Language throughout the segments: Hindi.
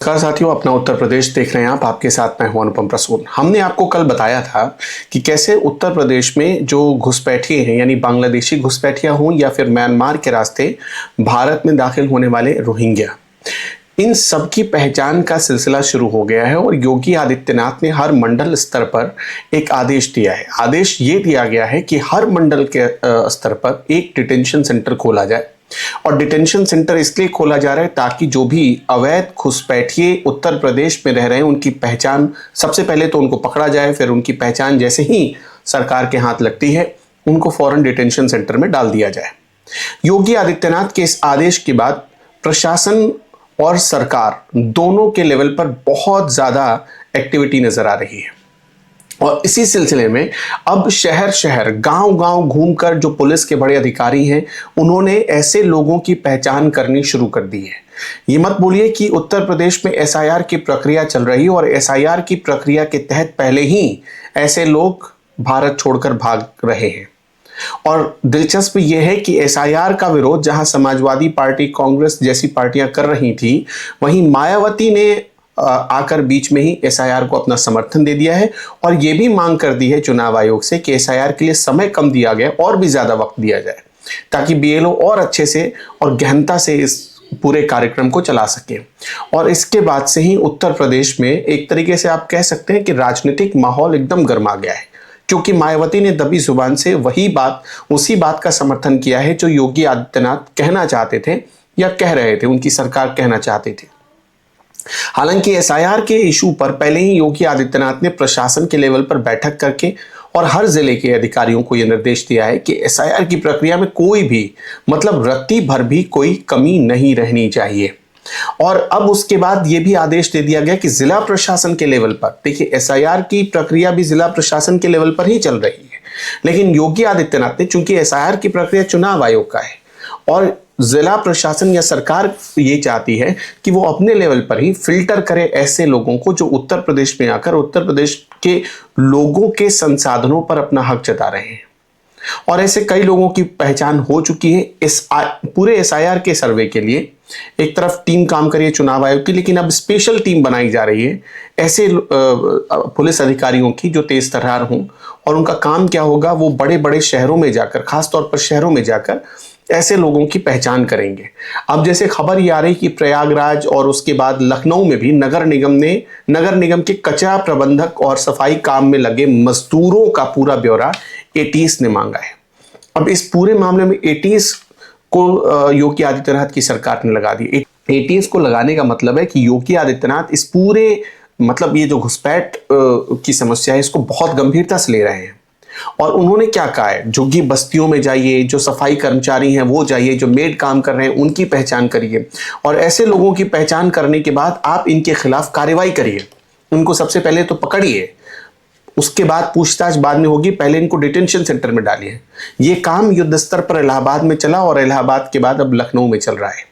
नमस्कार साथियों, अपना उत्तर प्रदेश देख रहे हैं आप। आपके साथ मैं हूं अनुपम प्रसून। हमने आपको कल बताया था कि कैसे उत्तर प्रदेश में जो घुसपैठिए हैं, यानी बांग्लादेशी घुसपैठिया हों या फिर म्यांमार के रास्ते भारत में दाखिल होने वाले रोहिंग्या, इन सब की पहचान का सिलसिला शुरू हो गया है। और योगी आदित्यनाथ ने हर मंडल स्तर पर एक आदेश दिया है। आदेश ये दिया गया है कि हर मंडल के स्तर पर एक डिटेंशन सेंटर खोला जाए। और डिटेंशन सेंटर इसलिए खोला जा रहा है ताकि जो भी अवैध घुसपैठिए उत्तर प्रदेश में रह रहे हैं उनकी पहचान, सबसे पहले तो उनको पकड़ा जाए, फिर उनकी पहचान जैसे ही सरकार के हाथ लगती है उनको फौरन डिटेंशन सेंटर में डाल दिया जाए। योगी आदित्यनाथ के इस आदेश के बाद प्रशासन और सरकार दोनों के लेवल पर बहुत ज्यादा एक्टिविटी नजर आ रही है। और इसी सिलसिले में अब शहर शहर गांव गांव घूमकर जो पुलिस के बड़े अधिकारी हैं उन्होंने ऐसे लोगों की पहचान करनी शुरू कर दी है। ये मत बोलिए कि उत्तर प्रदेश में एसआईआर की प्रक्रिया चल रही है और एसआईआर की प्रक्रिया के तहत पहले ही ऐसे लोग भारत छोड़कर भाग रहे हैं। और दिलचस्प यह है कि एसआईआर का विरोध जहां समाजवादी पार्टी, कांग्रेस जैसी पार्टियां कर रही थी, वहीं मायावती ने आकर बीच में ही एसआईआर को अपना समर्थन दे दिया है और यह भी मांग कर दी है चुनाव आयोग से कि एसआईआर के लिए समय कम दिया गया और भी ज्यादा वक्त दिया जाए ताकि बीएलओ और अच्छे से और गहनता से इस पूरे कार्यक्रम को चला सके। और इसके बाद से ही उत्तर प्रदेश में एक तरीके से आप कह सकते हैं कि राजनीतिक माहौल एकदम गर्मा गया है, क्योंकि मायावती ने दबी जुबान से उसी बात का समर्थन किया है जो योगी आदित्यनाथ कहना चाहते थे या कह रहे थे, उनकी सरकार कहना चाहती थी। हालांकि एसआईआर के इशू पर पहले ही योगी आदित्यनाथ ने प्रशासन के लेवल पर बैठक करके और हर जिले के अधिकारियों को यह निर्देश दिया है कि एसआईआर की प्रक्रिया में कोई भी मतलब रत्ती भर भी कोई कमी नहीं रहनी चाहिए। और अब उसके बाद यह भी आदेश दे दिया गया कि जिला प्रशासन के लेवल पर, देखिए एसआईआर की प्रक्रिया भी जिला प्रशासन के लेवल पर ही चल रही है, लेकिन योगी आदित्यनाथ ने, चूंकि एसआईआर की प्रक्रिया चुनाव आयोग का है और जिला प्रशासन या सरकार ये चाहती है कि वो अपने लेवल पर ही फिल्टर करे ऐसे लोगों को जो उत्तर प्रदेश में आकर उत्तर प्रदेश के लोगों के संसाधनों पर अपना हक जता रहे हैं। और ऐसे कई लोगों की पहचान हो चुकी है। इस पूरे एसआईआर के सर्वे के लिए एक तरफ टीम काम कर रही है चुनाव आयोग की, लेकिन अब स्पेशल टीम बनाई जा रही है ऐसे पुलिस अधिकारियों की जो तेज तर्रार हों। और उनका काम क्या होगा, वो बड़े बड़े शहरों में जाकर, खासतौर पर शहरों में जाकर ऐसे लोगों की पहचान करेंगे। अब जैसे खबर ये आ रही कि प्रयागराज और उसके बाद लखनऊ में भी नगर निगम के कचरा प्रबंधक और सफाई काम में लगे मजदूरों का पूरा ब्यौरा एटीएस ने मांगा है। अब इस पूरे मामले में एटीएस को योगी आदित्यनाथ की सरकार ने लगा दी। एटीएस को लगाने का मतलब है कि योगी आदित्यनाथ इस पूरे मतलब ये जो घुसपैठ की समस्या है इसको बहुत गंभीरता से ले रहे हैं। और उन्होंने क्या कहा है, झुग्गी बस्तियों में जाइए, जो सफाई कर्मचारी हैं वो जाइए, जो मेड काम कर रहे हैं उनकी पहचान करिए और ऐसे लोगों की पहचान करने के बाद आप इनके खिलाफ कार्रवाई करिए। उनको सबसे पहले तो पकड़िए, उसके बाद पूछताछ बाद में होगी, पहले इनको डिटेंशन सेंटर में डालिए। ये काम युद्ध स्तर पर इलाहाबाद में चला और इलाहाबाद के बाद अब लखनऊ में चल रहा है।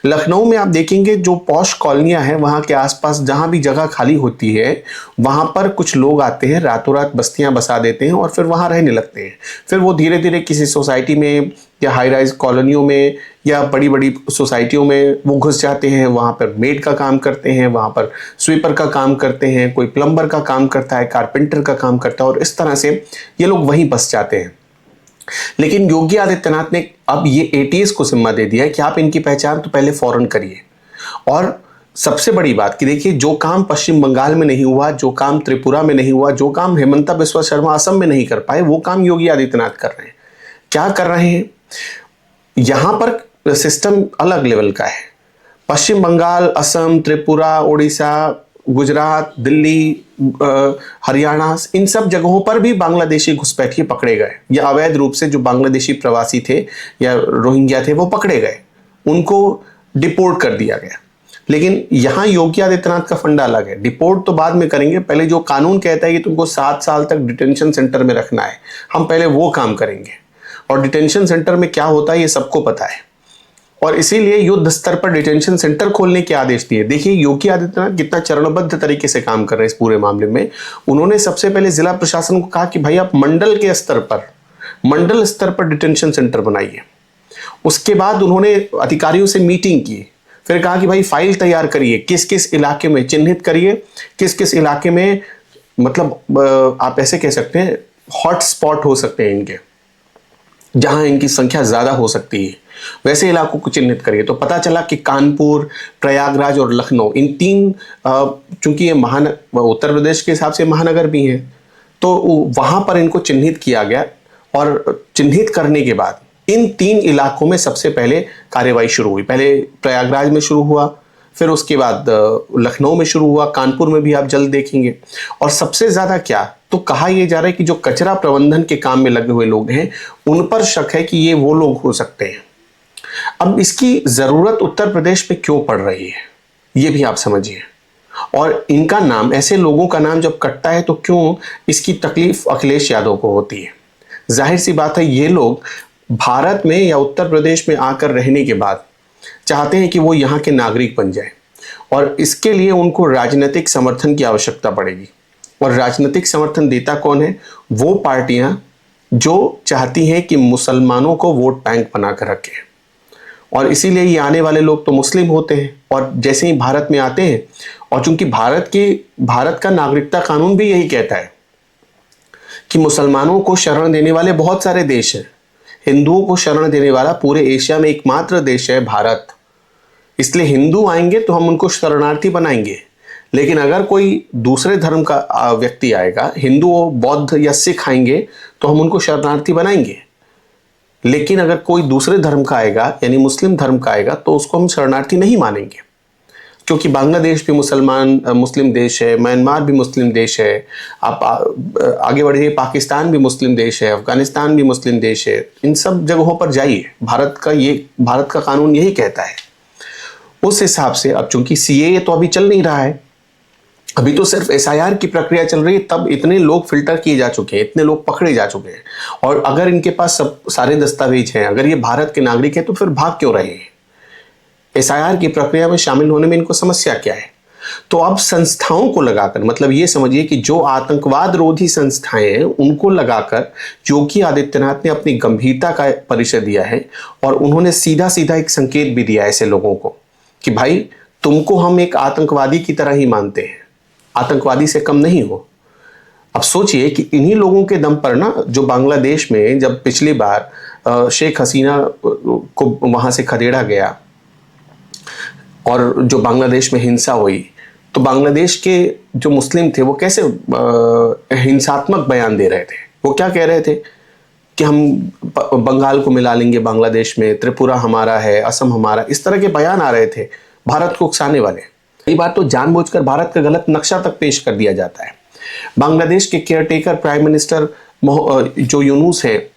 लखनऊ में आप देखेंगे जो पॉश कॉलोनियां हैं वहां के आसपास जहां भी जगह खाली होती है वहां पर कुछ लोग आते हैं, रातों रात बस्तियां बसा देते हैं और फिर वहां रहने लगते हैं। फिर वो धीरे धीरे किसी सोसाइटी में या हाई राइज कॉलोनियों में या बड़ी बड़ी सोसाइटियों में वो घुस जाते हैं। वहां पर मेड का काम करते हैं, वहां पर स्वीपर का काम करते हैं, कोई प्लम्बर का काम करता है, कारपेंटर का काम करता है और इस तरह से ये लोग वहीं बस जाते हैं। लेकिन योगी आदित्यनाथ ने अब ये एटीएस को जिम्मा दे दिया है कि आप इनकी पहचान तो पहले फौरन करिए। और सबसे बड़ी बात कि देखिए, जो काम पश्चिम बंगाल में नहीं हुआ, जो काम त्रिपुरा में नहीं हुआ, जो काम हेमंता बिस्वा शर्मा असम में नहीं कर पाए, वो काम योगी आदित्यनाथ कर रहे हैं। क्या कर रहे हैं, यहां पर सिस्टम अलग लेवल का है। पश्चिम बंगाल, असम, त्रिपुरा, उड़ीसा, गुजरात, दिल्ली, हरियाणा, इन सब जगहों पर भी बांग्लादेशी घुसपैठिए पकड़े गए या अवैध रूप से जो बांग्लादेशी प्रवासी थे या रोहिंग्या थे वो पकड़े गए, उनको डिपोर्ट कर दिया गया। लेकिन यहां योगी आदित्यनाथ का फंडा अलग है। डिपोर्ट तो बाद में करेंगे, पहले जो कानून कहता है कि तुमको 7 साल तक डिटेंशन सेंटर में रखना है, हम पहले वो काम करेंगे। और डिटेंशन सेंटर में क्या होता है ये सबको पता है और इसीलिए युद्ध स्तर पर डिटेंशन सेंटर खोलने के आदेश दिए। देखिए योगी आदित्यनाथ कितना चरणबद्ध तरीके से काम कर रहे हैं इस पूरे मामले में। उन्होंने सबसे पहले जिला प्रशासन को कहा कि भाई आप मंडल स्तर पर डिटेंशन सेंटर बनाइए। उसके बाद उन्होंने अधिकारियों से मीटिंग की, फिर कहा कि भाई फाइल तैयार करिए, किस किस इलाके में चिन्हित करिए, किस किस इलाके में मतलब आप ऐसे कह सकते हैं हॉट स्पॉट हो सकते हैं इनके, जहां इनकी संख्या ज्यादा हो सकती है, वैसे इलाकों को चिन्हित करिए। तो पता चला कि कानपुर, प्रयागराज और लखनऊ, इन तीन, चूंकि ये उत्तर प्रदेश के हिसाब से महानगर भी हैं, तो वहां पर इनको चिन्हित किया गया। और चिन्हित करने के बाद इन तीन इलाकों में सबसे पहले कार्यवाही शुरू हुई। पहले प्रयागराज में शुरू हुआ, फिर उसके बाद लखनऊ में शुरू हुआ, कानपुर में भी आप जल्द देखेंगे। और सबसे ज्यादा क्या, तो कहा यह जा रहा है कि जो कचरा प्रबंधन के काम में लगे हुए लोग हैं उन पर शक है कि ये वो लोग हो सकते हैं। अब इसकी जरूरत उत्तर प्रदेश में क्यों पड़ रही है, ये भी आप समझिए। और इनका नाम, ऐसे लोगों का नाम जब कटता है तो क्यों इसकी तकलीफ अखिलेश यादव को होती है। जाहिर सी बात है, ये लोग भारत में या उत्तर प्रदेश में आकर रहने के बाद चाहते हैं कि वो यहाँ के नागरिक बन जाए, और इसके लिए उनको राजनीतिक समर्थन की आवश्यकता पड़ेगी। और राजनीतिक समर्थन देता कौन है? वो पार्टियां जो चाहती हैं कि मुसलमानों को वोट बैंक बनाकर रखें। और इसीलिए ये आने वाले लोग तो मुस्लिम होते हैं, और जैसे ही भारत में आते हैं, और चूंकि भारत का नागरिकता कानून भी यही कहता है कि मुसलमानों को शरण देने वाले बहुत सारे देश हैं, हिंदुओं को शरण देने वाला पूरे एशिया में एकमात्र देश है भारत। इसलिए हिंदू आएंगे तो हम उनको शरणार्थी बनाएंगे, लेकिन अगर कोई दूसरे धर्म का व्यक्ति आएगा, हिंदू, बौद्ध या सिख आएंगे, तो हम उनको शरणार्थी बनाएंगे। लेकिन अगर कोई दूसरे धर्म का आएगा, यानी मुस्लिम धर्म का आएगा, तो उसको हम शरणार्थी नहीं मानेंगे। क्योंकि बांग्लादेश भी मुस्लिम देश है, म्यांमार भी मुस्लिम देश है, आप आगे बढ़िए, पाकिस्तान भी मुस्लिम देश है, अफगानिस्तान भी मुस्लिम देश है। इन सब जगहों पर जाइए, भारत का कानून यही कहता है। उस हिसाब से अब चूंकि सीएए तो अभी चल नहीं रहा है, अभी तो सिर्फ एसआईआर की प्रक्रिया चल रही है, तब इतने लोग फिल्टर किए जा चुके हैं, इतने लोग पकड़े जा चुके हैं। और अगर इनके पास सब सारे दस्तावेज हैं, अगर ये भारत के नागरिक हैं, तो फिर भाग क्यों रहे हैं? एसआईआर की प्रक्रिया में शामिल होने में इनको समस्या क्या है? तो अब संस्थाओं को लगाकर, मतलब ये समझिए कि जो आतंकवाद रोधी संस्थाएं हैं उनको लगाकर योगी आदित्यनाथ ने अपनी गंभीरता का परिचय दिया है। और उन्होंने सीधा सीधा एक संकेत भी दिया ऐसे लोगों को कि भाई, तुमको हम एक आतंकवादी की तरह ही मानते हैं, आतंकवादी से कम नहीं हो। अब सोचिए कि इन्हीं लोगों के दम पर ना, जो बांग्लादेश में जब पिछली बार शेख हसीना को वहां से खदेड़ा गया और जो बांग्लादेश में हिंसा हुई, तो बांग्लादेश के जो मुस्लिम थे वो कैसे हिंसात्मक बयान दे रहे थे। वो क्या कह रहे थे कि हम बंगाल को मिला लेंगे बांग्लादेश में, त्रिपुरा हमारा है, असम हमारा, इस तरह के बयान आ रहे थे भारत को उकसाने वाले। कई बार तो जानबूझकर भारत का गलत नक्शा तक पेश कर दिया जाता है। बांग्लादेश के केयरटेकर प्राइम मिनिस्टर जो यूनुस है,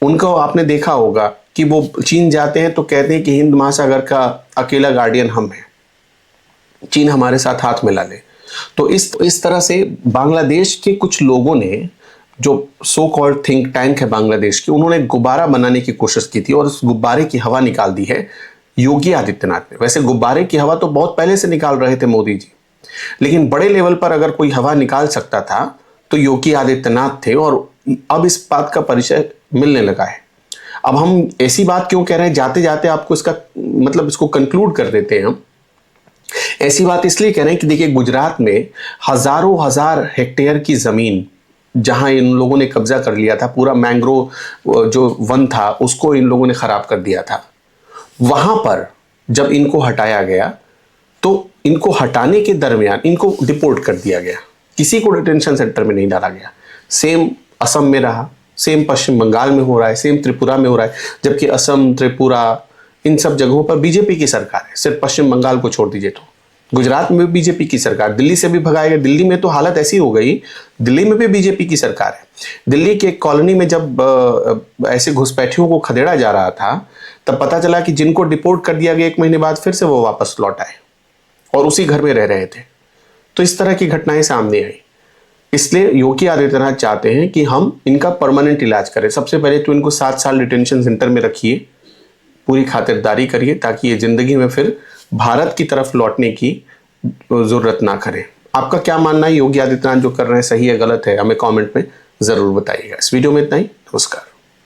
उनको आपने देखा होगा कि वो चीन जाते हैं तो कहते हैं कि हिंद महासागर का अकेला गार्डियन हम हैं, चीन हमारे साथ हाथ मिला ले। तो इस तरह से बांग्लादेश के कुछ लोगों ने, जो सो कॉल्ड थिंक टैंक है बांग्लादेश की, उन्होंने गुब्बारा बनाने की कोशिश की थी और उस गुब्बारे की हवा निकाल दी है योगी आदित्यनाथ ने। वैसे गुब्बारे की हवा तो बहुत पहले से निकाल रहे थे मोदी जी, लेकिन बड़े लेवल पर अगर कोई हवा निकाल सकता था तो योगी आदित्यनाथ थे, और अब इस बात का परिचय मिलने लगा है। अब हम ऐसी बात क्यों कह रहे हैं, जाते जाते आपको इसका मतलब इसको कंक्लूड कर देते हैं हम। ऐसी बात इसलिए कह रहे हैं कि देखिए, गुजरात में हजारों हजार हेक्टेयर की जमीन जहां इन लोगों ने कब्जा कर लिया था, पूरा मैंग्रोव जो वन था उसको इन लोगों ने खराब कर दिया था। वहां पर जब इनको हटाया गया तो इनको हटाने के दरमियान इनको डिपोर्ट कर दिया गया, किसी को डिटेंशन सेंटर में नहीं डाला गया। सेम असम में रहा, सेम पश्चिम बंगाल में हो रहा है, सेम त्रिपुरा में हो रहा है, जबकि असम, त्रिपुरा, इन सब जगहों पर बीजेपी की सरकार है। सिर्फ पश्चिम बंगाल को छोड़ दीजिए तो गुजरात में भी बीजेपी की सरकार, दिल्ली से भी भगाया गया। दिल्ली में तो हालत ऐसी हो गई, दिल्ली में भी बीजेपी की सरकार है। दिल्ली के एक कॉलोनी में जब ऐसे घुसपैठियों को खदेड़ा जा रहा था, तब पता चला कि जिनको डिपोर्ट कर दिया गया 1 महीने बाद फिर से वो वापस लौट आए और उसी घर में रह रहे थे। तो इस तरह की घटनाएं सामने आई। इसलिए योगी आदित्यनाथ चाहते हैं कि हम इनका परमानेंट इलाज करें। सबसे पहले तो इनको 7 साल डिटेंशन सेंटर में रखिए, पूरी खातिरदारी करिए, ताकि ये जिंदगी में फिर भारत की तरफ लौटने की जरूरत ना करें। आपका क्या मानना है, योगी आदित्यनाथ जो कर रहे हैं सही है गलत है, हमें कमेंट में जरूर बताइएगा। इस वीडियो में इतना ही, नमस्कार।